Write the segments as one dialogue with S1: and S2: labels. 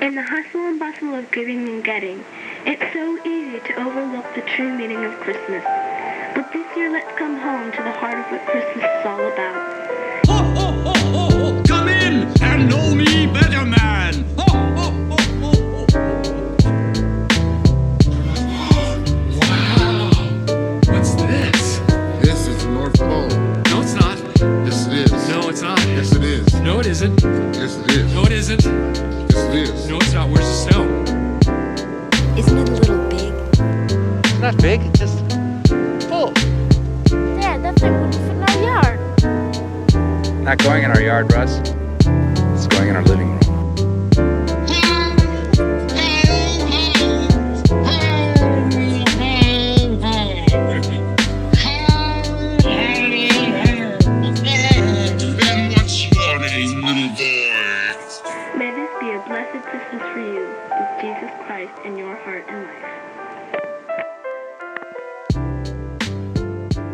S1: In the hustle and bustle of giving and getting, it's so easy to overlook the true meaning of Christmas. But this year, let's come home to the heart of what Christmas is all about.
S2: Ho, ho, ho, ho, ho! Come in and know me better, man! Ho, ho, ho, ho, ho! Wow! What's this?
S3: This is the North Pole.
S2: No, it's not.
S3: Yes, it is.
S2: No, it's not.
S3: Yes, it is.
S2: No, it isn't.
S3: Yes, it is.
S2: No, it isn't.
S3: Yes, it is.
S2: No, it's not. Where's the snow?
S4: Isn't it a little big?
S5: It's not big, it's just full.
S6: Dad, that's like what's in our yard.
S5: Not going in our yard, Russ. It's going in our living room.
S3: Then what's your name, little boy?
S1: May this be a blessed Christmas for you, with Jesus Christ in your heart and life.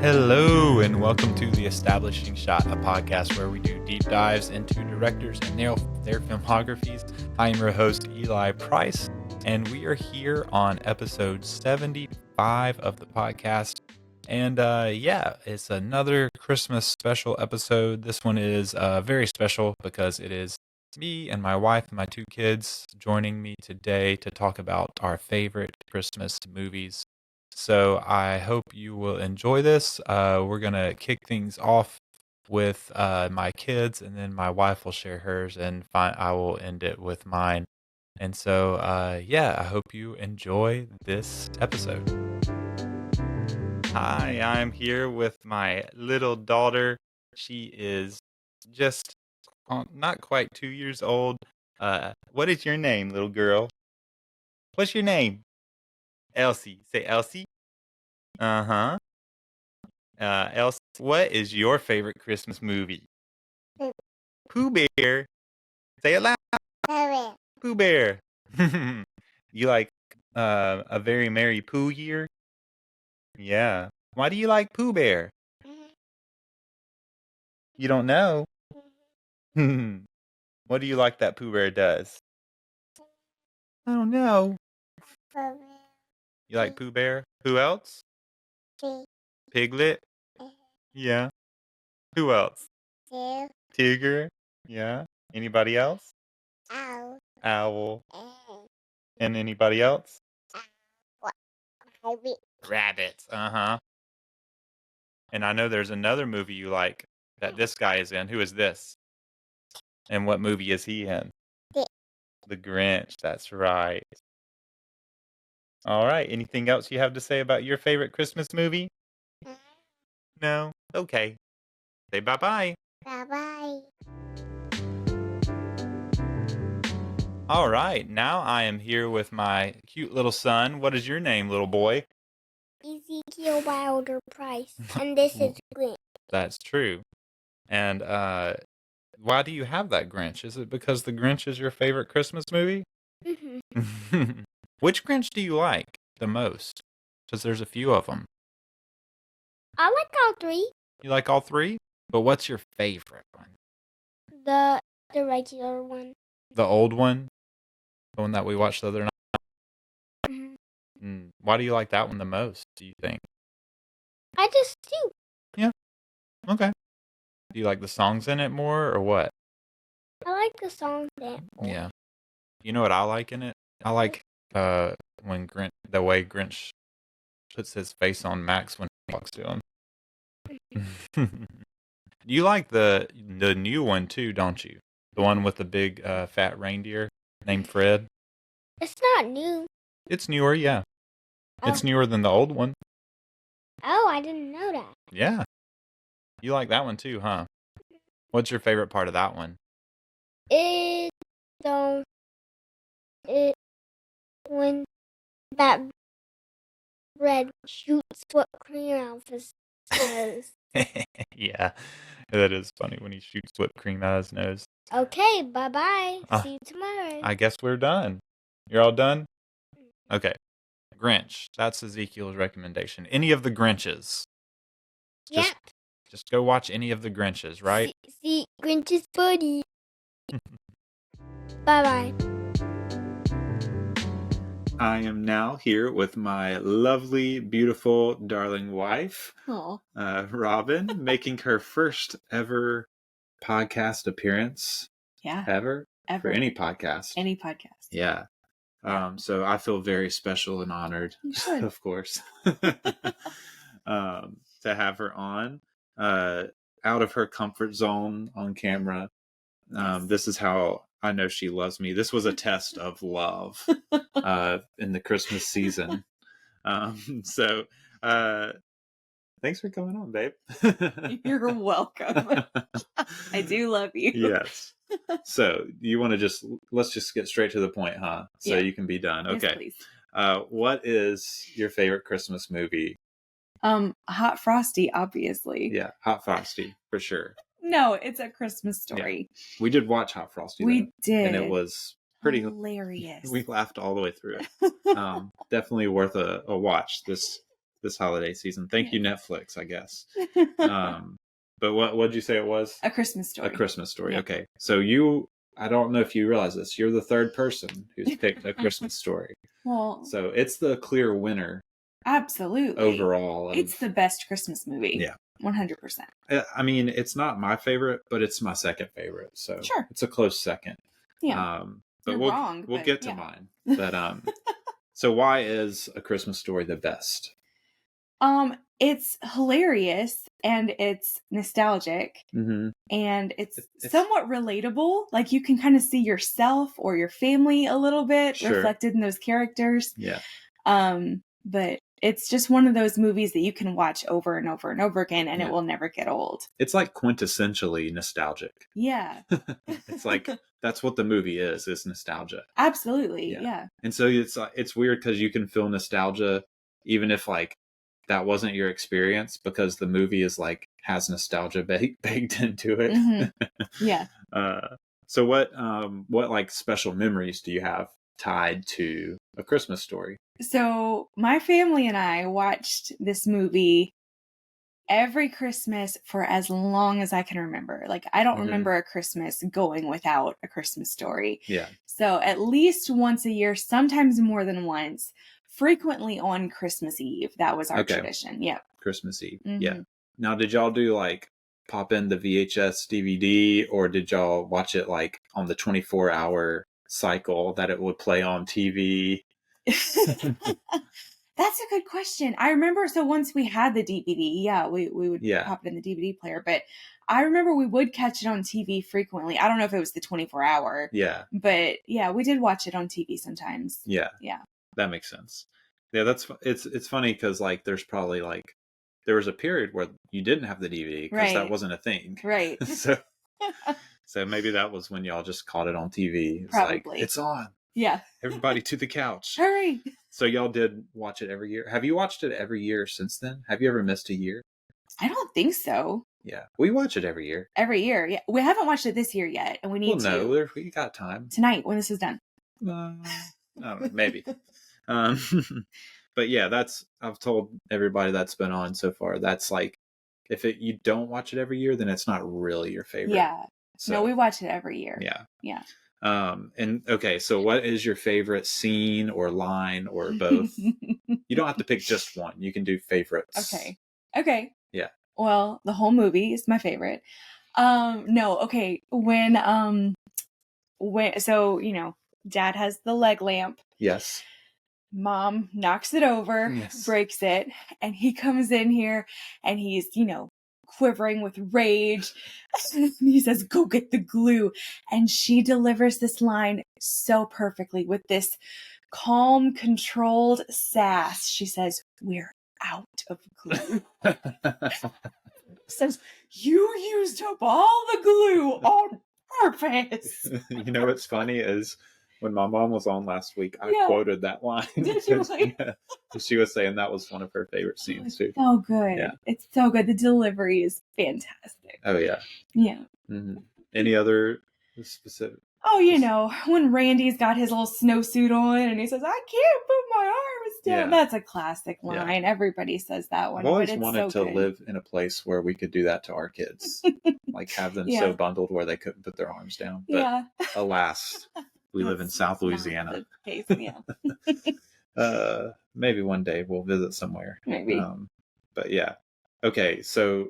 S7: Hello, and welcome to The Establishing Shot, a podcast where we do deep dives into directors and their filmographies. I am your host, Eli Price, and we are here on episode 75 of the podcast. And it's another Christmas special episode. This one is very special because it is me and my wife and my two kids joining me today to talk about our favorite Christmas movies. So I hope you will enjoy this. We're going to kick things off with my kids, and then my wife will share hers, and I will end it with mine. And so, I hope you enjoy this episode. Hi, I'm here with my little daughter. She is just not quite 2 years old. What is your name, little girl? What's your name? Elsie. Say Elsie. Uh-huh. Elsie, what is your favorite Christmas movie? Pooh Bear. Say it loud. Pooh Bear. You like A Very Merry Pooh Year? Yeah. Why do you like Pooh Bear? You don't know? What do you like that Pooh Bear does? I don't know. You like Pooh Bear? Who else? Piglet? Yeah. Who else? Tigger? Yeah. Anybody else? Owl. And anybody else? Rabbit. Uh-huh. And I know there's another movie you like that this guy is in. Who is this? And what movie is he in? The Grinch. That's right. All right. Anything else you have to say about your favorite Christmas movie? No? Okay. Say bye-bye.
S6: Bye-bye.
S7: All right. Now I am here with my cute little son. What is your name, little boy?
S6: Ezekiel Price. And this is Grinch.
S7: That's true. And why do you have that Grinch? Is it because the Grinch is your favorite Christmas movie?
S6: Mm-hmm.
S7: Which Grinch do you like the most? Because there's a few of them.
S6: I like all three.
S7: You like all three? But what's your favorite one?
S6: The regular one.
S7: The old one? The one that we watched the other night?
S6: Mm-hmm.
S7: Why do you like that one the most, do you think?
S6: I just do.
S7: Yeah. Okay. Do you like the songs in it more or what?
S6: I like the song that.
S7: Yeah. You know what I like in it? I like when the way Grinch puts his face on Max when he talks to him. You like the new one too, don't you? The one with the big fat reindeer named Fred.
S6: It's not new.
S7: It's newer, yeah.
S6: Oh.
S7: It's newer than the old one.
S6: Oh, I didn't know that.
S7: Yeah. You like that one too, huh? What's your favorite part of that one?
S6: When that red shoots whipped cream out of his nose.
S7: Yeah, that is funny when he shoots whipped cream out of his nose.
S6: Okay, bye-bye. See you tomorrow.
S7: I guess we're done. You're all done? Okay. Grinch. That's Ezekiel's recommendation. Any of the Grinches.
S6: Yep.
S7: Just go watch any of the Grinches, right?
S6: See Grinch's buddy. Bye-bye.
S7: I am now here with my lovely, beautiful, darling wife,
S8: Oh,
S7: Robin, making her first ever podcast appearance
S8: yeah.
S7: ever
S8: Ever.
S7: for any podcast.
S8: Any podcast.
S7: Yeah.
S8: Yeah.
S7: So I feel very special and honored,
S8: You should.
S7: of course, to have her on, out of her comfort zone on camera.
S8: Yes.
S7: This is how I know she loves me. This was a test of love in the Christmas season. So thanks for coming on, babe.
S8: You're welcome. I do love you.
S7: Yes. So you want to let's just get straight to the point, huh? So
S8: Yeah.
S7: you can be done.
S8: Yes,
S7: Okay.
S8: please.
S7: What is your favorite Christmas movie?
S8: Hot Frosty, obviously.
S7: Yeah, Hot Frosty, for sure.
S8: No, it's A Christmas Story.
S7: We did watch Hot Frosty,
S8: We
S7: though,
S8: did.
S7: and it was pretty
S8: hilarious.
S7: We laughed all the way through it. Definitely worth a watch this holiday season. Thank you, Netflix, I guess. But what'd you say it was?
S8: A Christmas Story.
S7: A Christmas Story.
S8: Yeah.
S7: Okay. So I don't know if you realize this, you're the third person who's picked A Christmas Story.
S8: Well,
S7: So it's the clear winner
S8: absolutely.
S7: overall.
S8: It's the best Christmas movie.
S7: Yeah.
S8: 100%.
S7: I mean, it's not my favorite, but it's my second favorite. So
S8: Sure.
S7: it's a close second.
S8: Yeah.
S7: But
S8: You're
S7: we'll
S8: wrong,
S7: we'll
S8: but
S7: get to
S8: yeah.
S7: mine. But so why is A Christmas Story the best?
S8: It's hilarious and it's nostalgic
S7: Mm-hmm.
S8: and it's
S7: It's-
S8: somewhat relatable. Like you can kind of see yourself or your family a little bit
S7: Sure.
S8: reflected in those characters.
S7: Yeah.
S8: But it's just one of those movies that you can watch over and over and over again and
S7: Yeah.
S8: it will never get old.
S7: It's like quintessentially nostalgic.
S8: Yeah.
S7: It's like that's what the movie is nostalgia.
S8: Absolutely.
S7: Yeah.
S8: Yeah.
S7: And so it's weird because you can feel nostalgia even if like that wasn't your experience because the movie is like has nostalgia baked into it.
S8: Mhm. Yeah.
S7: So what like special memories do you have tied to A Christmas Story?
S8: So my family and I watched this movie every Christmas for as long as I can remember. Like I don't
S7: Mhm.
S8: remember a Christmas going without A Christmas Story.
S7: Yeah.
S8: So at least once a year, sometimes more than once, frequently on Christmas Eve. That was our
S7: Okay.
S8: tradition. Yep.
S7: Christmas Eve.
S8: Mhm.
S7: Yeah. Now, did y'all do like pop in the VHS DVD or did y'all watch it like on the 24-hour cycle that it would play on TV?
S8: That's a good question. I remember, so once we had the DVD, yeah, we would
S7: Yeah.
S8: pop it in the DVD player, but I remember we would catch it on TV frequently. I don't know if it was the 24-hour,
S7: Yeah.
S8: but yeah, we did watch it on TV sometimes.
S7: Yeah.
S8: Yeah.
S7: That makes sense. Yeah, it's funny because like there's probably like there was a period where you didn't have the DVD because that
S8: Right.
S7: wasn't a thing.
S8: Right.
S7: So maybe that was when y'all just caught it on TV. It's
S8: Probably.
S7: like it's on.
S8: Yeah.
S7: Everybody to the couch.
S8: Hurry.
S7: So y'all did watch it every year. Have you watched it every year since then? Have you ever missed a year?
S8: I don't think so.
S7: Yeah, we watch it every year.
S8: Every year. Yeah. We haven't watched it this year yet, and we need
S7: Well,
S8: to.
S7: no, we got time.
S8: Tonight when this is done.
S7: I don't know, maybe. But yeah, I've told everybody that's been on so far. That's like, if you don't watch it every year, then it's not really your favorite.
S8: Yeah.
S7: So,
S8: No, we watch it every year.
S7: Yeah.
S8: Yeah.
S7: And okay, so what is your favorite scene or line or both? You don't have to pick just one. You can do favorites.
S8: Okay.
S7: Yeah.
S8: Well, the whole movie is my favorite. No, okay. When so, Dad has the leg lamp.
S7: Yes.
S8: Mom knocks it over,
S7: Yes.
S8: breaks it, and he comes in here and he's, quivering with rage. And he says, "Go get the glue." And she delivers this line so perfectly with this calm, controlled sass. She says, "We're out of glue." Says, "You used up all the glue on purpose."
S7: You know what's funny is when my mom was on last week, I
S8: Yeah.
S7: quoted that line.
S8: Did you?
S7: Yeah. She was saying that was one of her favorite scenes too.
S8: So good.
S7: Yeah.
S8: It's so good. The delivery is fantastic.
S7: Oh yeah.
S8: Yeah.
S7: hmm Any other specific?
S8: Oh, when Randy's got his little snowsuit on and he says, "I can't put my arms down."
S7: Yeah.
S8: That's a classic
S7: Yeah.
S8: line. Everybody says that one.
S7: I've always
S8: but it's
S7: wanted
S8: so
S7: to
S8: good.
S7: live in a place where we could do that to our kids, like have them
S8: Yeah.
S7: so bundled where they couldn't put their arms down. But
S8: Yeah.
S7: alas, We live in
S8: That's
S7: South
S8: not
S7: Louisiana.
S8: the case, yeah.
S7: Maybe one day we'll visit somewhere.
S8: Maybe.
S7: But yeah. Okay, so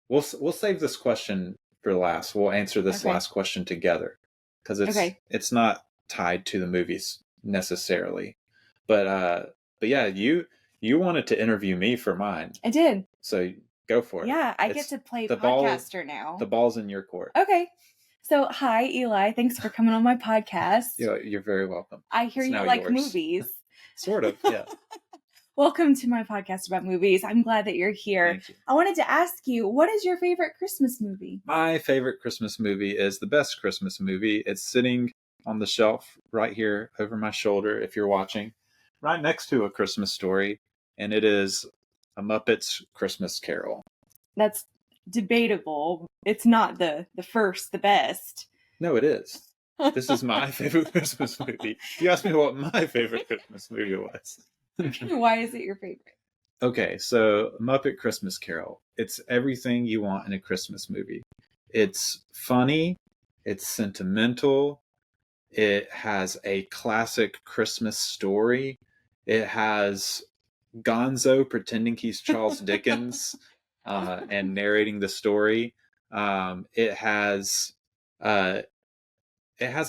S7: we'll save this question for last. We'll answer this
S8: Okay.
S7: last question together because it's not tied to the movies necessarily. But yeah, you wanted to interview me for mine,
S8: I did.
S7: so go for it.
S8: Yeah, I get to play podcaster now.
S7: The ball's in your court.
S8: Okay. So, hi, Eli. Thanks for coming on my podcast.
S7: You're very welcome.
S8: I hear
S7: It's
S8: you
S7: now
S8: like
S7: yours.
S8: movies.
S7: Sort of, yeah.
S8: Welcome to my podcast about movies. I'm glad that you're here.
S7: Thank you.
S8: I wanted to ask you, what is your favorite Christmas movie?
S7: My favorite Christmas movie is the best Christmas movie. It's sitting on the shelf right here over my shoulder, if you're watching, right next to A Christmas Story, and it is A Muppet's Christmas Carol.
S8: That's debatable. It's not the first, the best.
S7: No, it is. This is my favorite Christmas movie. You asked me what my favorite Christmas movie was.
S8: Why is it your favorite?
S7: Okay, so Muppet Christmas Carol. It's everything you want in a Christmas movie. It's funny. It's sentimental. It has a classic Christmas story. It has Gonzo pretending he's Charles Dickens and narrating the story. It has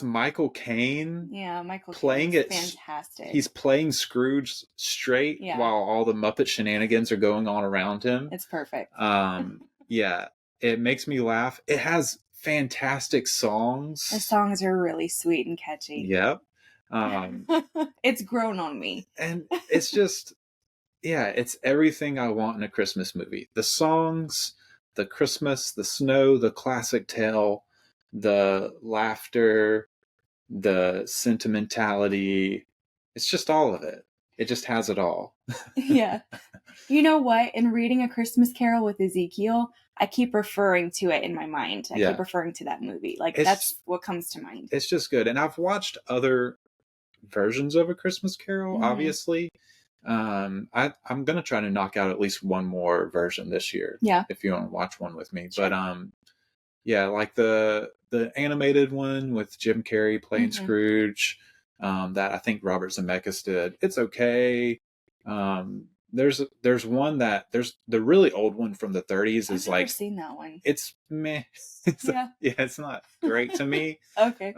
S7: Michael Caine.
S8: Yeah, Michael
S7: playing
S8: Caine
S7: it
S8: is fantastic.
S7: He's playing Scrooge straight while all the Muppet shenanigans are going on around him.
S8: It's perfect.
S7: Yeah, it makes me laugh. It has fantastic songs.
S8: The songs are really sweet and catchy.
S7: Yep.
S8: It's grown on me.
S7: And it's just, yeah, it's everything I want in a Christmas movie. The songs, the Christmas, the snow, the classic tale, the laughter, the sentimentality. It's just all of it. It just has it all.
S8: Yeah. You know what? In reading A Christmas Carol with Ezekiel, I keep referring to it in my mind. I keep referring to that movie. Like, that's what comes to mind.
S7: It's just good. And I've watched other versions of A Christmas Carol, obviously. I'm going to try to knock out at least one more version this year.
S8: Yeah.
S7: If you want to watch one with me. Sure. But yeah, like the animated one with Jim Carrey playing Scrooge, that I think Robert Zemeckis did. It's okay. There's one there's the really old one from the 30s.
S8: I've never seen that one.
S7: It's meh. It's not great to me.
S8: Okay.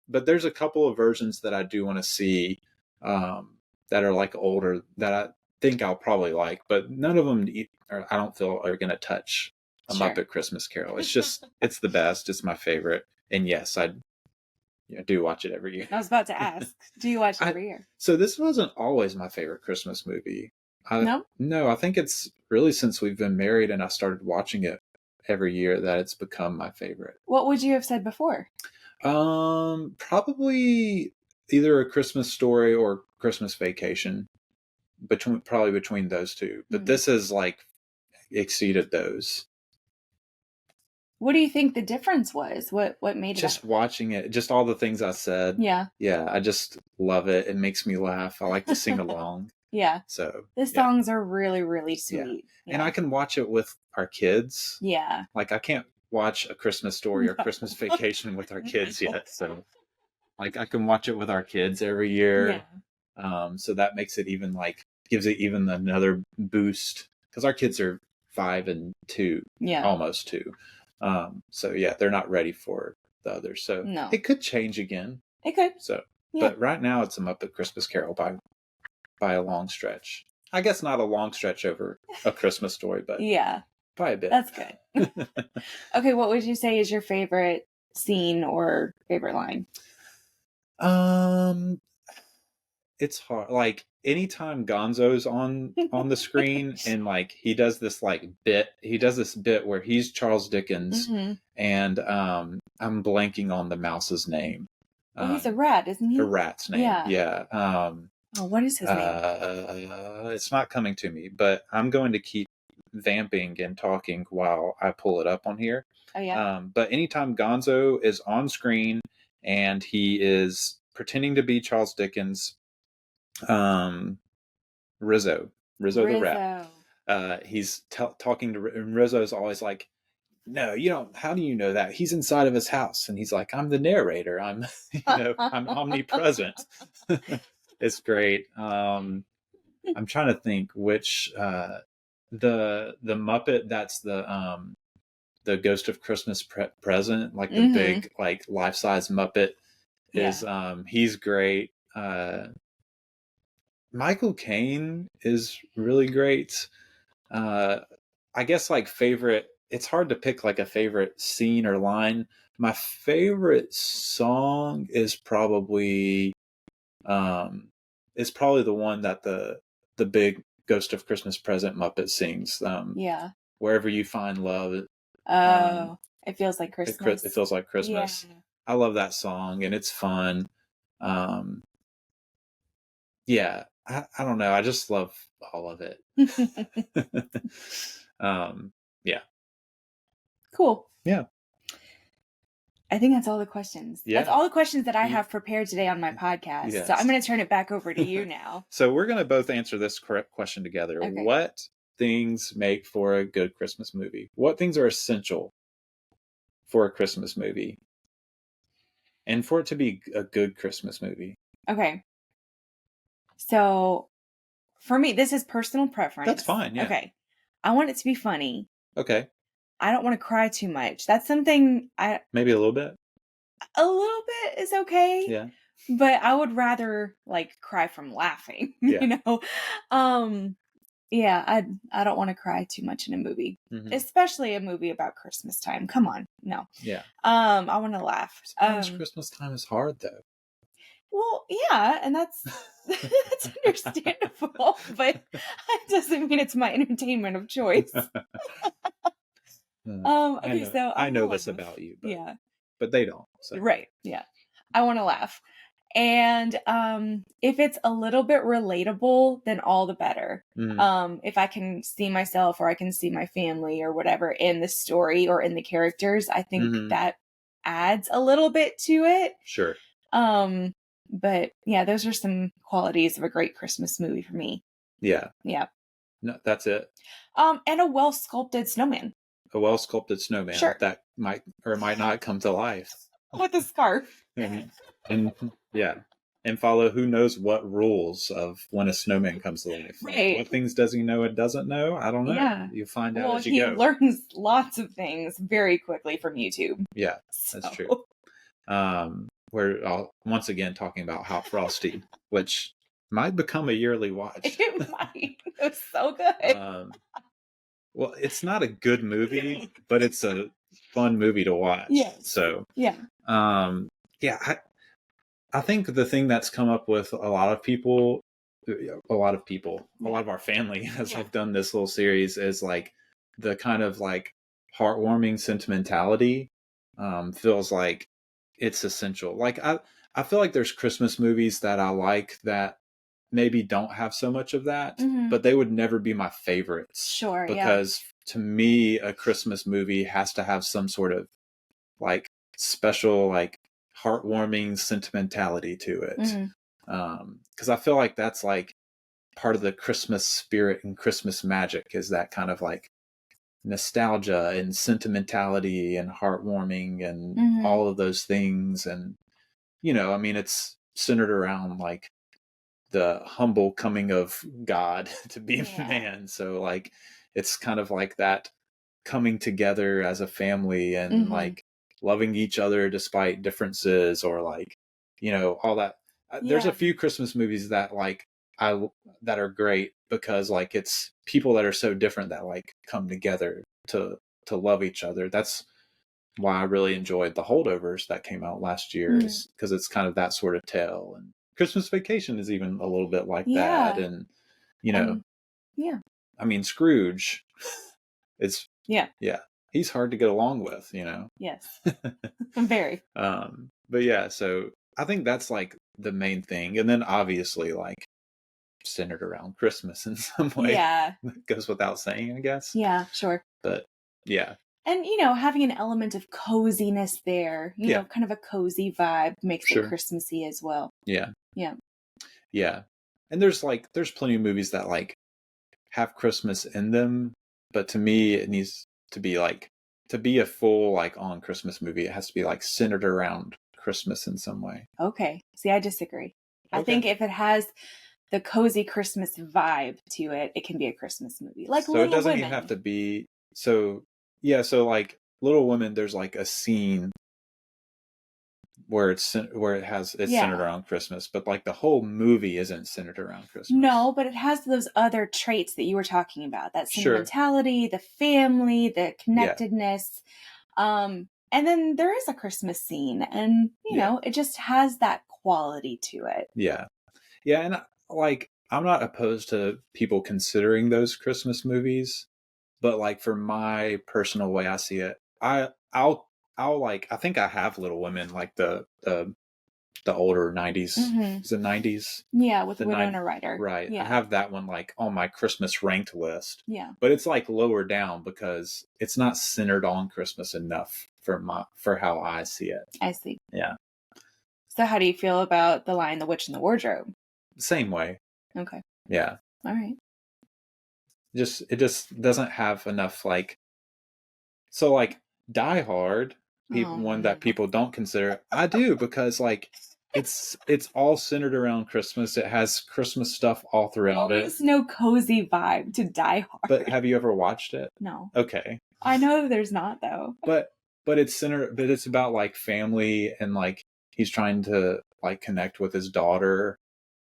S7: But there's a couple of versions that I do want to see, that are like older that I think I'll probably like, but none of them I don't feel are going to touch A Muppet Christmas Carol. It's just, it's the best. It's my favorite. And yes, I do watch it every year.
S8: I was about to ask, do you watch it every year?
S7: So this wasn't always my favorite Christmas movie.
S8: No,
S7: I think it's really since we've been married and I started watching it every year that it's become my favorite.
S8: What would you have said before?
S7: Probably either A Christmas Story or Christmas Vacation, probably between those two. But this has like exceeded those.
S8: What do you think the difference was? What made it?
S7: Just watching it, just all the things I said.
S8: Yeah.
S7: Yeah, I just love it. It makes me laugh. I like to sing along.
S8: Yeah.
S7: So
S8: the songs are really, really sweet.
S7: Yeah.
S8: Yeah.
S7: And I can watch it with our kids.
S8: Yeah.
S7: Like I can't watch A Christmas Story or Christmas Vacation with our kids yet. So like I can watch it with our kids every year. Yeah. So that makes it even gives it even another boost because our kids are 5 and 2. Yeah. Almost 2. So yeah, they're not ready for the others. So it could change again.
S8: It could.
S7: So, but right now it's a Muppet Christmas Carol by a long stretch. I guess not a long stretch over A Christmas Story, but yeah, by a bit.
S8: That's good. Okay, what would you say is your favorite scene or favorite line?
S7: It's hard. Like anytime Gonzo's on the screen and like he does this bit where he's Charles Dickens and I'm blanking on the mouse's name.
S8: Oh, he's a rat, isn't he?
S7: A rat's name. Yeah.
S8: What is his name?
S7: It's not coming to me, but I'm going to keep vamping and talking while I pull it up on here.
S8: Oh yeah.
S7: But anytime Gonzo is on screen and he is pretending to be Charles Dickens, Rizzo the rat. He's talking to, and Rizzo's always like, no, you don't. How do you know that? He's inside of his house. And he's like, I'm the narrator. I'm, I'm omnipresent. It's great. I'm trying to think which, the Muppet that's the Ghost of Christmas Present, like the big, like life-size Muppet is, he's great. Michael Caine is really great. I guess like favorite, it's hard to pick like a favorite scene or line. My favorite song is probably the one that the big Ghost of Christmas Present Muppet sings.
S8: Yeah.
S7: Wherever you find love.
S8: It feels like Christmas.
S7: It feels like Christmas.
S8: Yeah.
S7: I love that song and it's fun. Yeah, I don't know. I just love all of it. Yeah.
S8: Cool.
S7: Yeah.
S8: I think that's all the questions.
S7: Yeah.
S8: That's all the questions that I have prepared today on my podcast.
S7: Yes.
S8: So I'm going to turn it back over to you now.
S7: So we're going to both answer this correct question together.
S8: Okay.
S7: What things make for a good Christmas movie? What things are essential for a Christmas movie? And for it to be a good Christmas movie?
S8: Okay. So for me, this is personal preference.
S7: That's fine, yeah.
S8: Okay. I want it to be funny.
S7: Okay.
S8: I don't want to cry too much. That's something
S7: Maybe a little bit?
S8: A little bit is okay.
S7: Yeah.
S8: But I would rather like cry from laughing,
S7: Yeah.
S8: you know? Yeah, I don't want to cry too much in a movie, especially a movie about Christmas time. Come on. No.
S7: Yeah.
S8: I want to laugh.
S7: Sometimes Christmas time is hard though.
S8: Well, yeah, and that's understandable, but it doesn't mean it's my entertainment of choice. Okay, so
S7: I know this about you, but,
S8: yeah,
S7: but they don't. So.
S8: Right. Yeah, I want to laugh, and if it's a little bit relatable, then all the better. If I can see myself or I can see my family or whatever in the story or in the characters, I think that adds a little bit to it.
S7: Sure.
S8: But yeah, those are some qualities of a great Christmas movie for me.
S7: Yeah.
S8: Yeah.
S7: No, that's it.
S8: And a well-sculpted snowman.
S7: A well-sculpted snowman that might or might not come to life.
S8: With a scarf.
S7: and yeah. And follow who knows what rules of when a snowman comes to life.
S8: Right.
S7: Like, what things does he know and doesn't know? I don't know.
S8: Yeah.
S7: You find out as you go.
S8: He learns lots of things very quickly from YouTube.
S7: Yeah, that's true. We're once again talking about Hot Frosty, which might become a yearly watch.
S8: It might. It was so good.
S7: Well, it's not a good movie, but it's a fun movie to watch.
S8: Yes.
S7: So
S8: yeah.
S7: I think the thing that's come up with a lot of our family as I've done this little series is like the kind of like heartwarming sentimentality feels like it's essential. Like I feel like there's Christmas movies that I like that maybe don't have so much of that, but they would never be my favorites.
S8: Sure.
S7: Because to me, a Christmas movie has to have some sort of like special, like heartwarming sentimentality to it. Because I feel like that's like part of the Christmas spirit and Christmas magic is that kind of like nostalgia and sentimentality and heartwarming and all of those things. And, you know, I mean, it's centered around like the humble coming of God to be a man. So like, it's kind of like that coming together as a family and like loving each other despite differences or like, you know, all that. There's a few Christmas movies that like that are great because like it's people that are so different that like come together to love each other. That's why I really enjoyed The Holdovers that came out last year is because it's kind of that sort of tale. And Christmas Vacation is even a little bit like that. And, you know, I mean, Scrooge is, he's hard to get along with, you know?
S8: Yes. Very.
S7: But yeah, so I think that's like the main thing. And then obviously like centered around Christmas in some way.
S8: Yeah.
S7: That goes without saying, I guess.
S8: Yeah, sure.
S7: But yeah.
S8: And, you know, having an element of coziness there, you know, kind of a cozy vibe makes it Christmassy as well.
S7: Yeah.
S8: Yeah.
S7: Yeah. And there's plenty of movies that like have Christmas in them, but to me it needs to be like to be a full like on Christmas movie, it has to be like centered around Christmas in some way.
S8: Okay. See, I disagree. I think if it has the cozy Christmas vibe to it, it can be a Christmas movie. Like
S7: So
S8: Little
S7: it doesn't
S8: Women.
S7: even have to be. So yeah, so like Little Women, there's like a scene where it's centered around Christmas, but like the whole movie isn't centered around Christmas.
S8: No, but it has those other traits that you were talking about. That sentimentality, the family, the connectedness. And then there is a Christmas scene, and you know, it just has that quality to it.
S7: Yeah. Yeah, and like I'm not opposed to people considering those Christmas movies, but like for my personal way I see it, I'll like I think I have Little Women, like the older 90s. Is it 90s?
S8: Yeah, with Winona Ryder.
S7: Right.
S8: Yeah.
S7: I have that one like on my Christmas ranked list.
S8: Yeah.
S7: But it's like lower down because it's not centered on Christmas enough for how I see it.
S8: I see.
S7: Yeah.
S8: So how do you feel about The Lion, the Witch, and the Wardrobe?
S7: Same way.
S8: Okay.
S7: Yeah.
S8: All right.
S7: It just doesn't have enough like, so like Die Hard, one that people don't consider. I do, because like it's all centered around Christmas. It has Christmas stuff all throughout it.
S8: There's no cozy vibe to Die Hard.
S7: But have you ever watched it?
S8: No.
S7: Okay.
S8: I know there's not though.
S7: But it's about like family, and like he's trying to like connect with his daughter,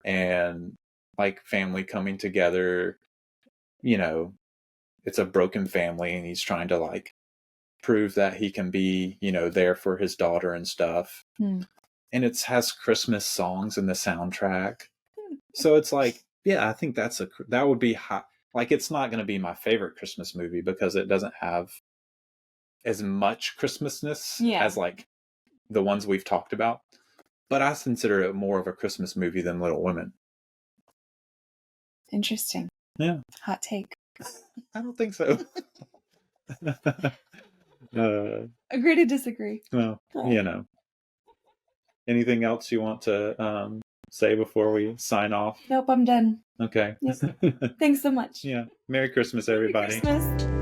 S7: and like family coming together. You know, it's a broken family, and he's trying to like prove that he can be, you know, there for his daughter and stuff. And it has Christmas songs in the soundtrack. So it's like, yeah, I think that would be hot. Like, it's not going to be my favorite Christmas movie because it doesn't have as much Christmasness as like the ones we've talked about. But I consider it more of a Christmas movie than Little Women.
S8: Interesting.
S7: Yeah.
S8: Hot take.
S7: I don't think so.
S8: Agree to disagree.
S7: Well, you know. Anything else you want to say before we sign off?
S8: Nope, I'm done.
S7: Okay.
S8: Yep. Thanks so much.
S7: Yeah. Merry Christmas, everybody.
S8: Merry Christmas.